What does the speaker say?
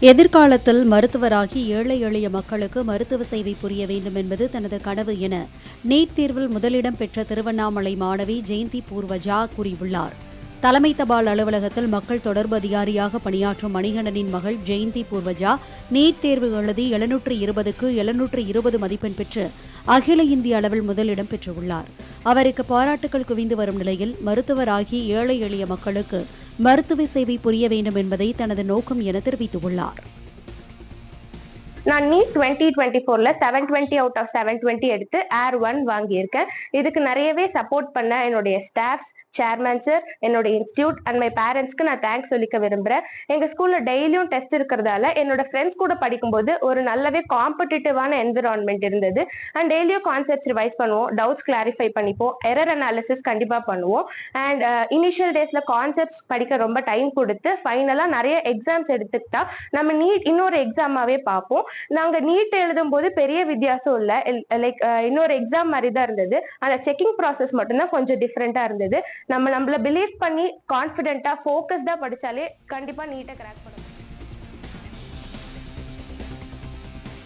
எதிர்காலத்தில் மருத்துவராகி ஏழை எளிய மக்களுக்கு மருத்துவ சேவை புரிய வேண்டும் என்பது தனது கனவு என நீட் தேர்வில் முதலிடம் பெற்ற திருவண்ணாமலை மாணவி ஜெயந்தி பூர்வஜா கூறியுள்ளார். தலைமை தபால் அலுவலகத்தில் மக்கள் தொடர்பு அதிகாரியாக பணியாற்றும் மணிகண்டனின் மகள் ஜெயந்தி பூர்வஜா நீட் தேர்வு எழுதி 720க்கு 720 மதிப்பெண் பெற்று அகில இந்திய அளவில் முதலிடம் பெற்றுள்ளார். அவருக்கு பாராட்டுகள் குவிந்து வரும் நிலையில் மருத்துவராகி ஏழை எளிய மக்களுக்கு மருத்துவ சேவை புரிய வேண்டும் என்பதை தனது நோக்கம் என தெரிவித்துள்ளார். நான் நீட் 2024ல 720 அவுட் ஆஃப் 720 எடுத்து ஏர் 1 வாங்கியிருக்கேன். இதுக்கு நிறையவே சப்போர்ட் பண்ண என்னுடைய ஸ்டாஃப்ஸ், சேர்மன் சார், என்னோட இன்ஸ்டியூட் அண்ட் மை பேரண்ட்ஸ்க்கு நான் தேங்க்ஸ் சொல்லிக்க விரும்புறேன். எங்க ஸ்கூல்ல டெய்லியும் டெஸ்ட் இருக்கிறதால என்னோட ஃப்ரெண்ட்ஸ் கூட படிக்கும்போது ஒரு நல்லாவே காம்படிட்டிவான என்விரான்மெண்ட் இருந்தது. அண்ட் டெய்லியும் கான்செப்ட்ஸ் ரிவைஸ் பண்ணுவோம், டவுட்ஸ் கிளாரிஃபை பண்ணிப்போம், எரர் அனாலிசிஸ் கண்டிப்பா பண்ணுவோம். அண்ட் இனிஷியல் டேஸ்ல கான்செப்ட்ஸ் படிக்க ரொம்ப டைம் கொடுத்து ஃபைனலா நிறைய எக்ஸாம்ஸ் எடுத்துக்கிட்டா நம்ம நீட் இன்னொரு எக்ஸாமாவே பார்ப்போம். நாங்க நீட் எழுதும் போது பெரிய வித்தியாசம் இல்ல, லைக் இன்னொரு எக்ஸாம் மாதிரி தான் இருந்தது. அந்த செக்கிங் ப்ராசஸ் மட்டும்தான் கொஞ்சம் டிஃப்ரெண்டா இருந்தது. நம்மள பிலீவ் பண்ணி கான்ஃபிடென்ட்டா ஃபோக்கஸ்டா படிச்சாலே கண்டிப்பா நீட்டை கிராக் பண்ண முடியும்.